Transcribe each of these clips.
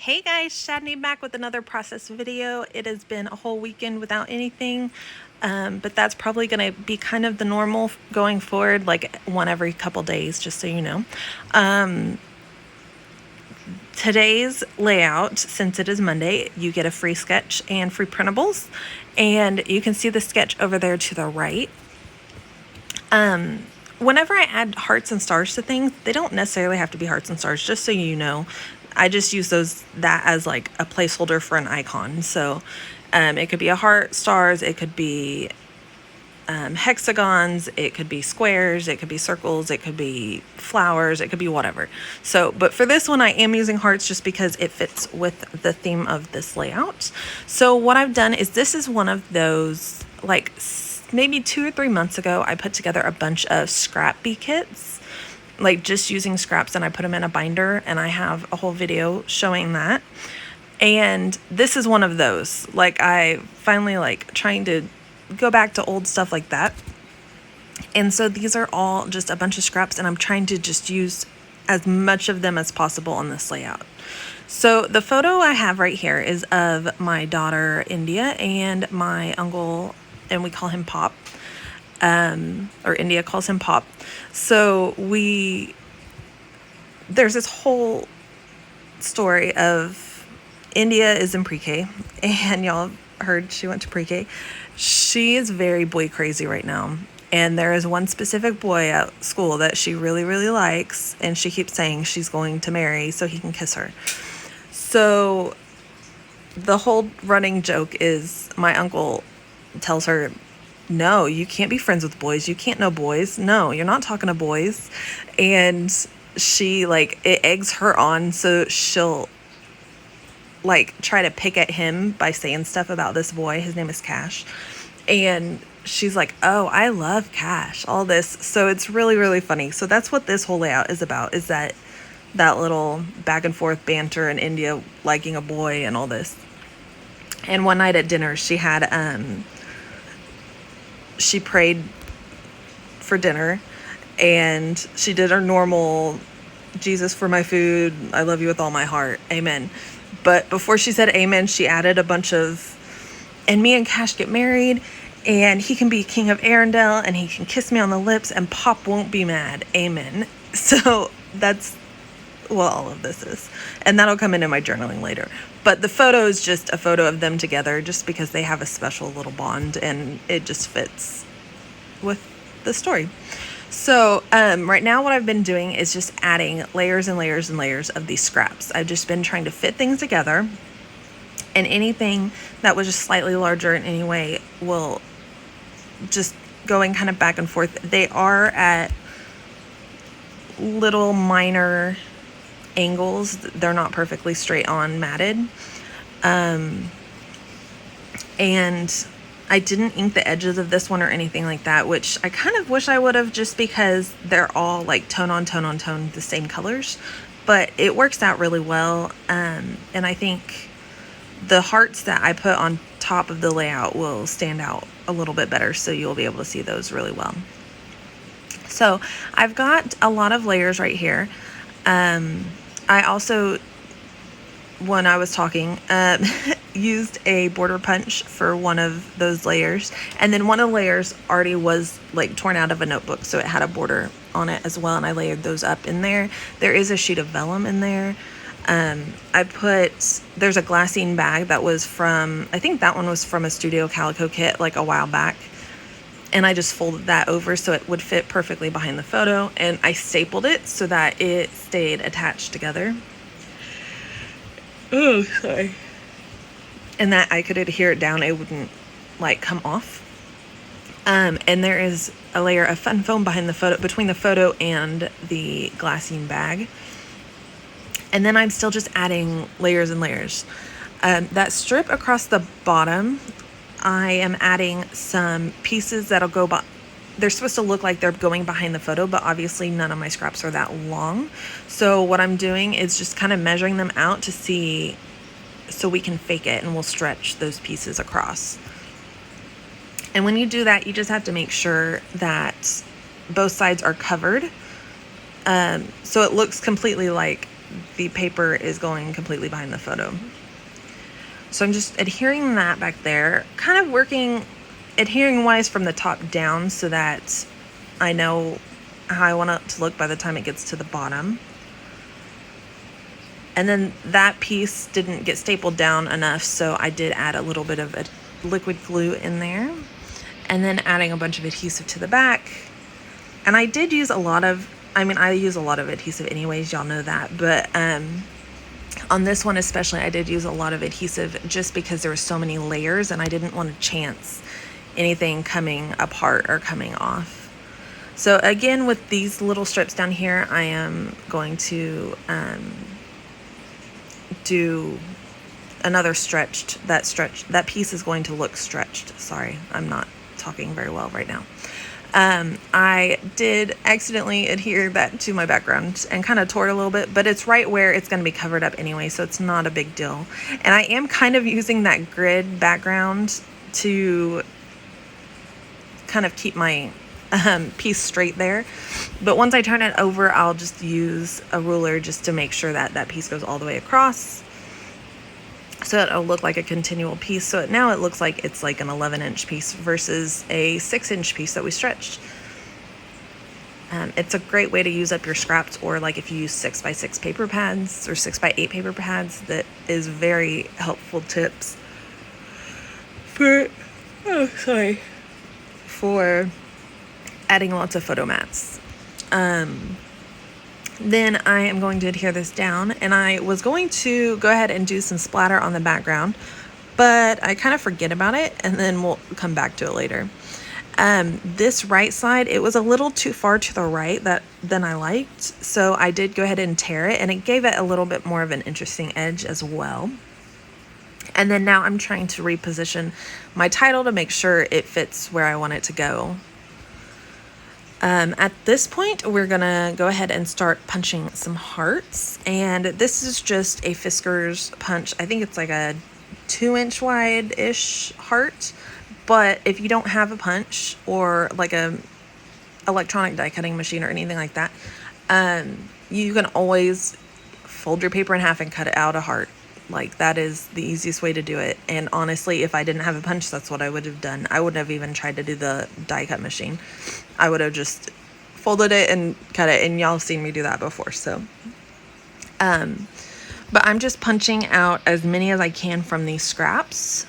Hey guys, Shadney back with another process video. It has been a whole weekend without anything, but that's probably going to be kind of the normal going forward, like one every couple days, just so you know. Today's layout, since it is Monday, you get a free sketch and free printables, and you can see the sketch over there to the right. Whenever I add hearts and stars to things, they don't necessarily have to be hearts and stars, just so you know. I just use that as like a placeholder for an icon. So it could be a heart, stars, it could be hexagons, it could be squares, it could be circles, it could be flowers, it could be whatever. So, but for this one, I am using hearts just because it fits with the theme of this layout. So what I've done is, this is one of those, like maybe 2 or 3 months ago, I put together a bunch of Scrappy kits, like just using scraps, and I put them in a binder, and I have a whole video showing that. And this is one of those, like I finally like trying to go back to old stuff like that. And so these are all just a bunch of scraps, and I'm trying to just use as much of them as possible on this layout. So the photo I have right here is of my daughter India and my uncle, and we call him Pop, or India calls him Pop. So there's this whole story of India is in pre-K, and y'all heard she went to pre-K. She is very boy crazy right now, and there is one specific boy at school that she really, really likes, and she keeps saying she's going to marry so he can kiss her. So the whole running joke is, my uncle tells her, no, you can't be friends with boys. You can't know boys. No, you're not talking to boys. And she, like, it eggs her on, so she'll, like, try to pick at him by saying stuff about this boy. His name is Cash. And she's like, oh, I love Cash, all this. So it's really, really funny. So that's what this whole layout is about, is that little back and forth banter, and India liking a boy and all this. And one night at dinner, she had, she prayed for dinner, and she did her normal, Jesus for my food, I love you with all my heart, amen. But before she said amen, she added a bunch of, and me and Cash get married, and he can be king of Arendelle, and he can kiss me on the lips, and Pop won't be mad, amen. So that's what all of this is, and that'll come into my journaling later. But the photo is just a photo of them together, just because they have a special little bond, and it just fits with the story. So right now what I've been doing is just adding layers and layers and layers of these scraps. I've just been trying to fit things together, and anything that was just slightly larger in any way will just going kind of back and forth. They are at little minor angles. They're not perfectly straight on matted. And I didn't ink the edges of this one or anything like that, which I kind of wish I would have, just because they're all like tone on tone on tone, the same colors, but it works out really well. And I think the hearts that I put on top of the layout will stand out a little bit better, so you'll be able to see those really well. So I've got a lot of layers right here. I also, when I was talking, used a border punch for one of those layers, and then one of the layers already was like torn out of a notebook, so it had a border on it as well, and I layered those up in there. There is a sheet of vellum in there. There's a glassine bag that was from, I think that one was from a Studio Calico kit like a while back, and I just folded that over so it would fit perfectly behind the photo, and I stapled it so that it stayed attached together. Oh, sorry. And that I could adhere it down, it wouldn't like come off. And there is a layer of fun foam behind the photo, between the photo and the glassine bag. And then I'm still just adding layers and layers. That strip across the bottom, I am adding some pieces that'll go by. They're supposed to look like they're going behind the photo, but obviously none of my scraps are that long. So what I'm doing is just kind of measuring them out to see, so we can fake it, and we'll stretch those pieces across. And when you do that, you just have to make sure that both sides are covered. So it looks completely like the paper is going completely behind the photo. So I'm just adhering that back there, kind of working adhering wise from the top down so that I know how I want it to look by the time it gets to the bottom. And then that piece didn't get stapled down enough, so I did add a little bit of a liquid glue in there, and then adding a bunch of adhesive to the back. And I did use a lot of, I use a lot of adhesive anyways, y'all know that, but on this one especially, I did use a lot of adhesive just because there were so many layers and I didn't want to chance anything coming apart or coming off. So again, with these little strips down here, I am going to do another stretched. That piece is going to look stretched. Sorry, I'm not talking very well right now. I did accidentally adhere that to my background and kind of tore it a little bit, but it's right where it's going to be covered up anyway, so it's not a big deal. And I am kind of using that grid background to kind of keep my piece straight there. But once I turn it over, I'll just use a ruler just to make sure that that piece goes all the way across, so it'll look like a continual piece. So now it looks like it's like an 11-inch piece versus a 6-inch piece that we stretched. It's a great way to use up your scraps, or like if you use 6x6 paper pads or 6x8 paper pads, that is very helpful tips for, for adding lots of photo mats. Then I am going to adhere this down, and I was going to go ahead and do some splatter on the background, but I kind of forget about it, and then we'll come back to it later. This right side, it was a little too far to the right than I liked, so I did go ahead and tear it, and it gave it a little bit more of an interesting edge as well. And then now I'm trying to reposition my title to make sure it fits where I want it to go. At this point, we're gonna go ahead and start punching some hearts, and this is just a Fisker's punch. I think it's like a 2-inch wide-ish heart, but if you don't have a punch or like a electronic die cutting machine or anything like that, you can always fold your paper in half and cut out a heart. Like, that is the easiest way to do it. And honestly, if I didn't have a punch, that's what I would have done. I wouldn't have even tried to do the die cut machine. I would have just folded it and cut it, and y'all have seen me do that before. So, but I'm just punching out as many as I can from these scraps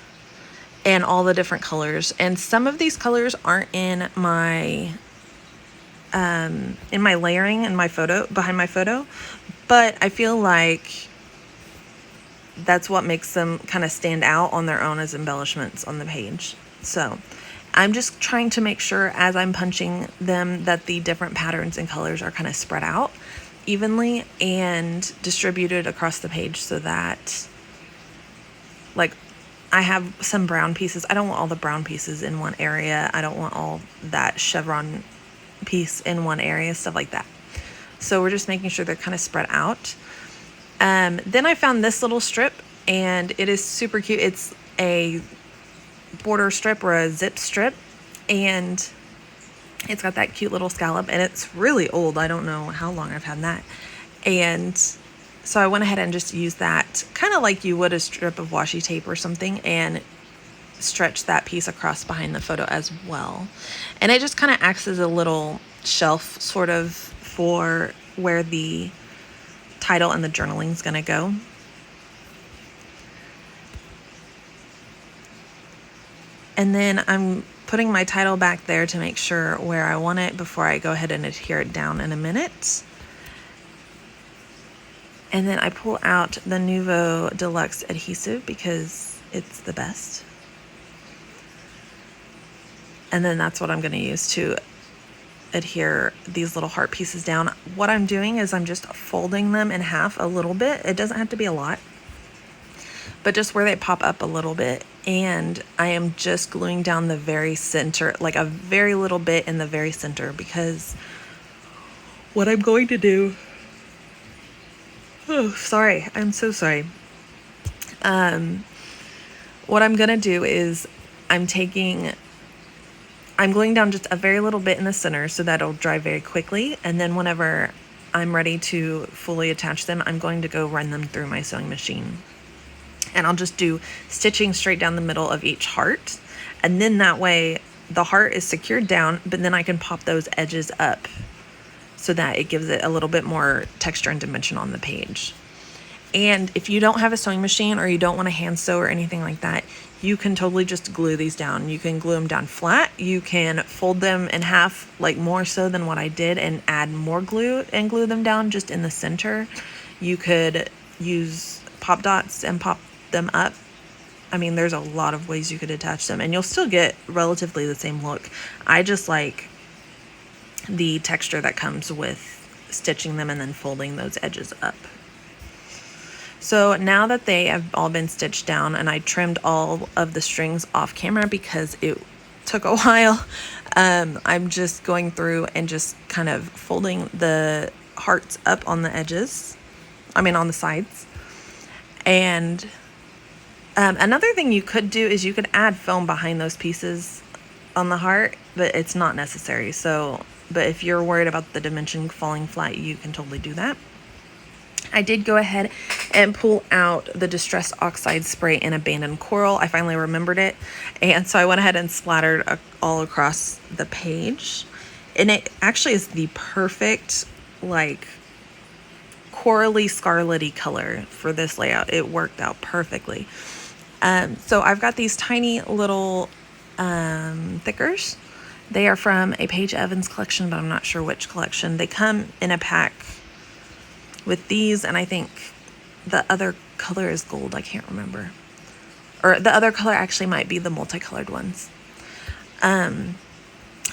and all the different colors. And some of these colors aren't in my layering in my photo, behind my photo, but I feel like that's what makes them kind of stand out on their own as embellishments on the page. So I'm just trying to make sure as I'm punching them that the different patterns and colors are kind of spread out evenly and distributed across the page, so that, like, I have some brown pieces. I don't want all the brown pieces in one area. I don't want all that chevron piece in one area, stuff like that. So we're just making sure they're kind of spread out. Then I found this little strip, and it is super cute. It's a border strip or a zip strip, and it's got that cute little scallop, and it's really old. I don't know how long I've had that. And so I went ahead and just used that kind of like you would a strip of washi tape or something, and stretch that piece across behind the photo as well. And it just kind of acts as a little shelf sort of for where the title and the journaling is going to go. And then I'm putting my title back there to make sure where I want it before I go ahead and adhere it down in a minute. And then I pull out the Nouveau Deluxe adhesive because it's the best. And then that's what I'm going to use to adhere these little heart pieces down. What I'm doing is I'm just folding them in half a little bit. It doesn't have to be a lot, but just where they pop up a little bit. And I am just gluing down the very center, like a very little bit in the very center, because what I'm going to do, oh, sorry, I'm so sorry. What I'm going to do is I'm gluing down just a very little bit in the center so that it'll dry very quickly. And then whenever I'm ready to fully attach them, I'm going to go run them through my sewing machine. And I'll just do stitching straight down the middle of each heart. And then that way the heart is secured down, but then I can pop those edges up so that it gives it a little bit more texture and dimension on the page. And if you don't have a sewing machine or you don't want to hand sew or anything like that, you can totally just glue these down. You can glue them down flat. You can fold them in half, like more so than what I did, and add more glue and glue them down just in the center. You could use pop dots and pop them up. I mean, there's a lot of ways you could attach them and you'll still get relatively the same look. I just like the texture that comes with stitching them and then folding those edges up. So now that they have all been stitched down, and I trimmed all of the strings off camera because it took a while, I'm just going through and just kind of folding the hearts up on the edges, on the sides. And another thing you could do is you could add foam behind those pieces on the heart, but it's not necessary. But if you're worried about the dimension falling flat, you can totally do that. I did go ahead and pull out the Distress Oxide Spray in Abandoned Coral. I finally remembered it. And so I went ahead and splattered all across the page. And it actually is the perfect, like, corally scarlety color for this layout. It worked out perfectly. So I've got these tiny little thickers. They are from a Paige Evans collection, but I'm not sure which collection. They come in a pack with these, and I think the other color is gold. I can't remember. Or the other color actually might be the multicolored ones. And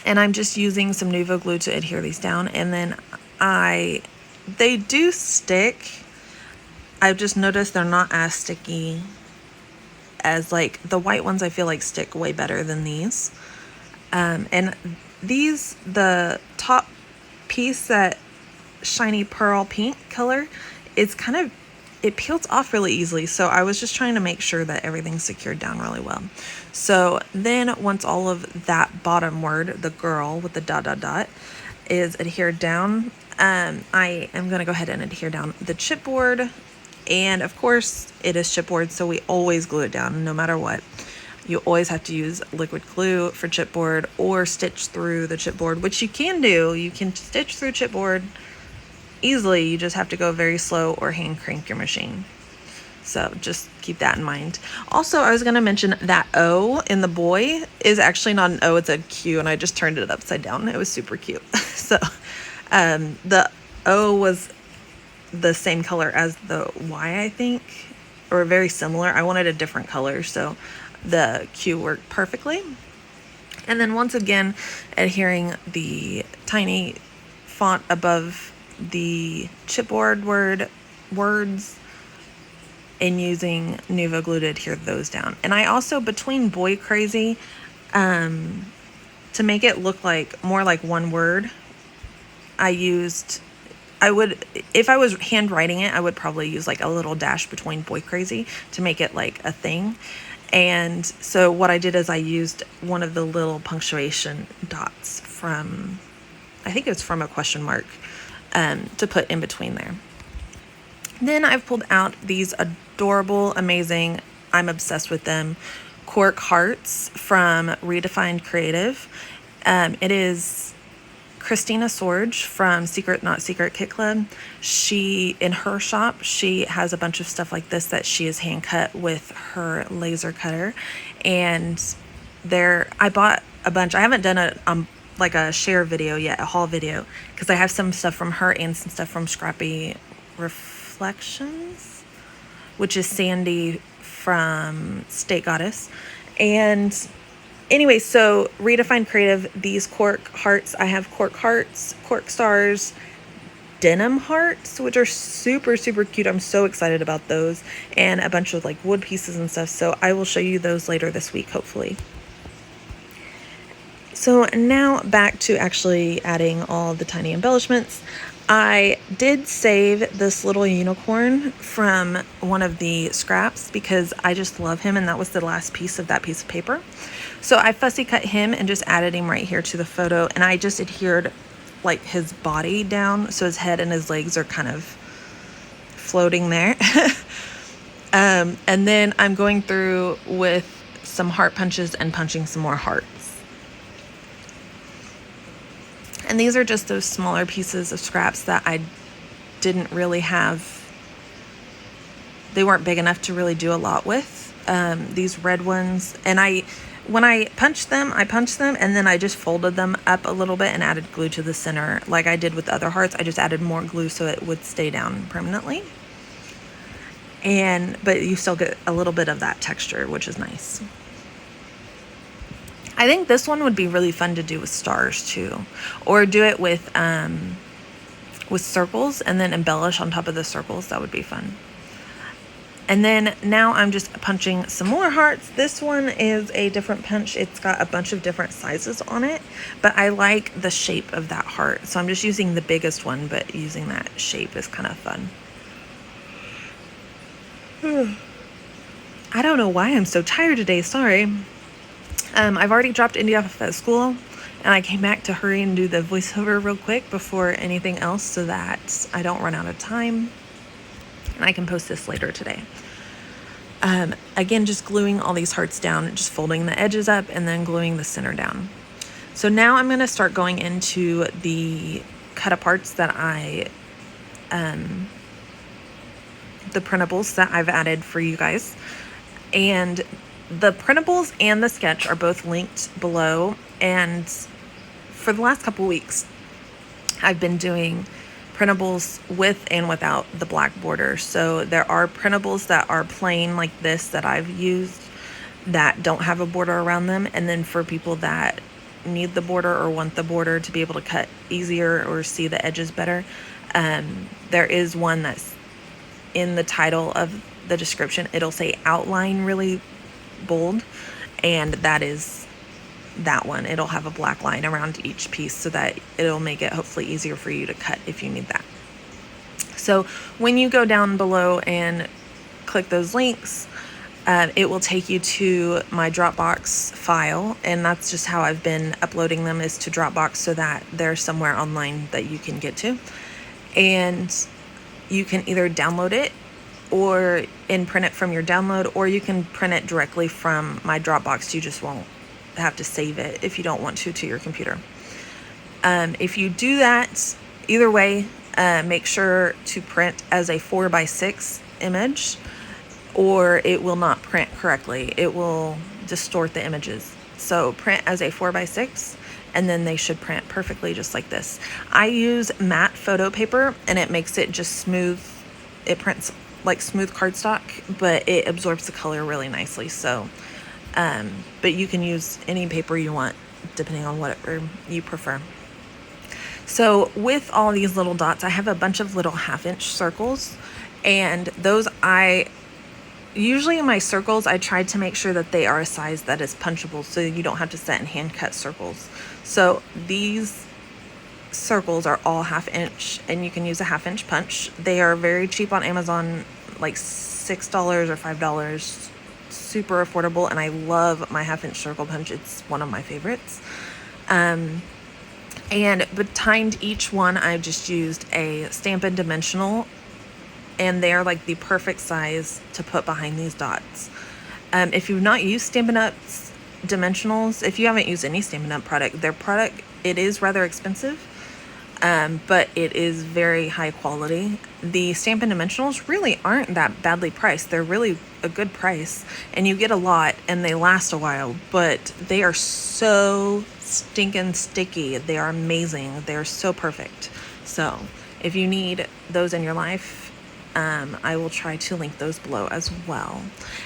I'm just using some Nuvo glue to adhere these down. And then they do stick. I've just noticed they're not as sticky as, like, the white ones. I feel like stick way better than these. And these, the top piece, that shiny pearl pink color, it peels off really easily. So I was just trying to make sure that everything's secured down really well. So then once all of that bottom word, the girl with the dot dot dot, is adhered down, I am going to go ahead and adhere down the chipboard. And of course it is chipboard, so we always glue it down no matter what. You always have to use liquid glue for chipboard or stitch through the chipboard, which you can do. You can stitch through chipboard easily. You just have to go very slow or hand crank your machine. So just keep that in mind. Also, I was going to mention that O in the boy is actually not an O, it's a Q, and I just turned it upside down. It was super cute. So the O was the same color as the Y, I think, or very similar. I wanted a different color, so the Q worked perfectly. And then once again, adhering the tiny font above the chipboard words and using Nuvo glue to adhere those down. And I also, between Boy Crazy, to make it look like more like one word, if I was handwriting it, I would probably use like a little dash between Boy Crazy to make it like a thing. And so what I did is I used one of the little punctuation dots from, I think it was from a question mark, to put in between there. Then I've pulled out these adorable, amazing, I'm obsessed with them, cork hearts from Redefined Creative. It is Christina Sorge from Secret Not Secret Kit Club. In her shop, she has a bunch of stuff like this that she has hand cut with her laser cutter. And I bought a bunch. I haven't done a share video yet, a haul video, because I have some stuff from her and some stuff from Scrappy Reflections, which is Sandy from State Goddess. And anyway, so Redefined Creative, these cork hearts, I have cork hearts, cork stars, denim hearts, which are super, super cute. I'm so excited about those, and a bunch of like wood pieces and stuff. So I will show you those later this week, hopefully. So now back to actually adding all the tiny embellishments. I did save this little unicorn from one of the scraps because I just love him, and that was the last piece of that piece of paper. So I fussy cut him and just added him right here to the photo, and I just adhered like his body down, so his head and his legs are kind of floating there. And then I'm going through with some heart punches and punching some more hearts. And these are just those smaller pieces of scraps that I didn't really have. They weren't big enough to really do a lot with. These red ones, and when I punched them, and then I just folded them up a little bit and added glue to the center like I did with the other hearts. I just added more glue so it would stay down permanently. But you still get a little bit of that texture, which is nice. I think this one would be really fun to do with stars too, or do it with circles and then embellish on top of the circles. That would be fun. And then now I'm just punching some more hearts. This one is a different punch. It's got a bunch of different sizes on it, but I like the shape of that heart. So I'm just using the biggest one, but using that shape is kind of fun. I don't know why I'm so tired today, sorry. I've already dropped India off at school, and I came back to hurry and do the voiceover real quick before anything else so that I don't run out of time. And I can post this later today. Again, just gluing all these hearts down, just folding the edges up and then gluing the center down. So now I'm going to start going into the cut aparts that the printables that I've added for you guys. And the printables and the sketch are both linked below. And for the last couple weeks, I've been doing printables with and without the black border. So there are printables that are plain like this that I've used that don't have a border around them. And then for people that need the border or want the border to be able to cut easier or see the edges better, there is one that's in the title of the description. It'll say outline really bold, and that is that one. It'll have a black line around each piece so that it'll make it hopefully easier for you to cut if you need that. So when you go down below and click those links, it will take you to my Dropbox file, and that's just how I've been uploading them, is to Dropbox, so that they're somewhere online that you can get to. And you can either download it and print it from your download, or you can print it directly from my Dropbox. You just won't have to save it if you don't want to your computer. If you do that, either way, make sure to print as a 4x6 image, or it will not print correctly. It will distort the images. So print as a 4x6, and then they should print perfectly just like this. I use matte photo paper, and it makes it just smooth. It prints like smooth cardstock, but it absorbs the color really nicely. So, but you can use any paper you want, depending on whatever you prefer. So with all these little dots, I have a bunch of little 1/2-inch circles, and those usually in my circles, I try to make sure that they are a size that is punchable, so you don't have to set and hand cut circles. So these circles are all 1/2-inch, and you can use a 1/2-inch punch. They are very cheap on Amazon, like $6 or $5, super affordable, and I love my 1/2-inch circle punch. It's one of my favorites. And behind each one, I just used a Stampin Dimensional, and they are like the perfect size to put behind these dots. If you've not used Stampin' Up's Dimensionals, if you haven't used any Stampin' Up product, their product, it is rather expensive, but it is very high quality. The Stampin' Dimensionals really aren't that badly priced. They're really a good price, and you get a lot, and they last a while, but they are so stinking sticky. They are amazing. They are so perfect. So if you need those in your life, I will try to link those below as well.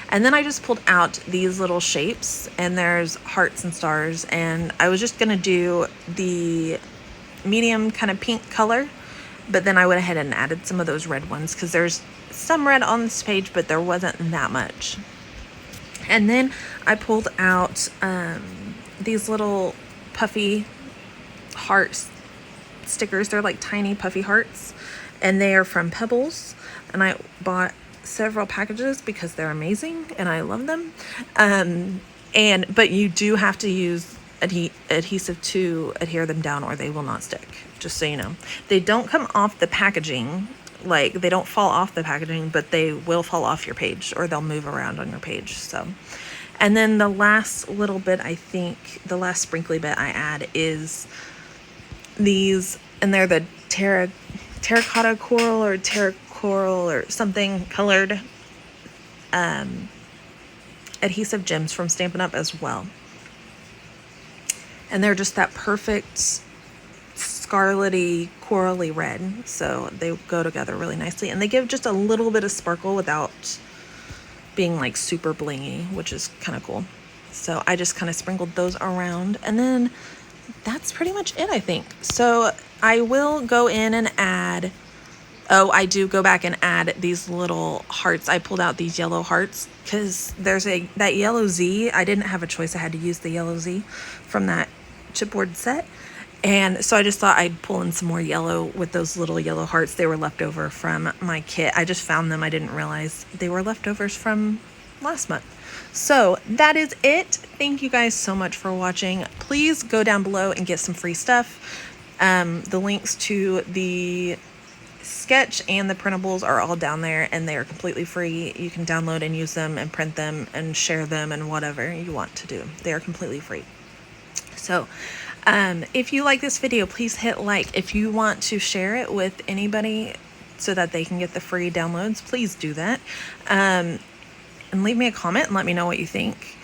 And then I just pulled out these little shapes, and there's hearts and stars, and I was just gonna do the medium kind of pink color, but then I went ahead and added some of those red ones because there's some red on this page, but there wasn't that much. And then I pulled out these little puffy heart stickers. They're like tiny puffy hearts, and they are from Pebbles, and I bought several packages because they're amazing and I love them. But you do have to use adhesive to adhere them down, or they will not stick, just so you know. They don't come off the packaging, like they don't fall off the packaging, but they will fall off your page, or they'll move around on your page. So, and then the last little bit, I think the last sprinkly bit I add is these, and they're the terracotta coral or coral or something colored adhesive gems from Stampin' Up as well. And they're just that perfect scarlety, corally red. So they go together really nicely. And they give just a little bit of sparkle without being like super blingy, which is kind of cool. So I just kind of sprinkled those around. And then that's pretty much it, I think. So I will go in and add, oh, I do go back and add these little hearts. I pulled out these yellow hearts because there's that yellow Z. I didn't have a choice. I had to use the yellow Z from that chipboard set. And so I just thought I'd pull in some more yellow with those little yellow hearts. They were left over from my kit. I just found them. I didn't realize they were leftovers from last month. So that is it. Thank you guys so much for watching. Please go down below and get some free stuff. The links to the sketch and the printables are all down there, and they are completely free. You can download and use them and print them and share them and whatever you want to do. They are completely free. So if you like this video, please hit like. If you want to share it with anybody so that they can get the free downloads, please do that. And leave me a comment and let me know what you think.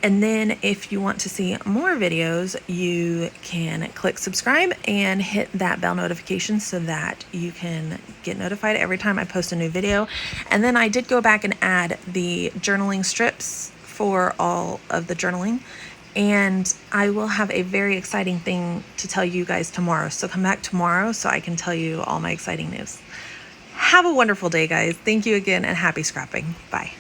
And then if you want to see more videos, you can click subscribe and hit that bell notification so that you can get notified every time I post a new video. And then I did go back and add the journaling strips for all of the journaling. And I will have a very exciting thing to tell you guys tomorrow. So come back tomorrow so I can tell you all my exciting news. Have a wonderful day, guys. Thank you again, and happy scrapping. Bye.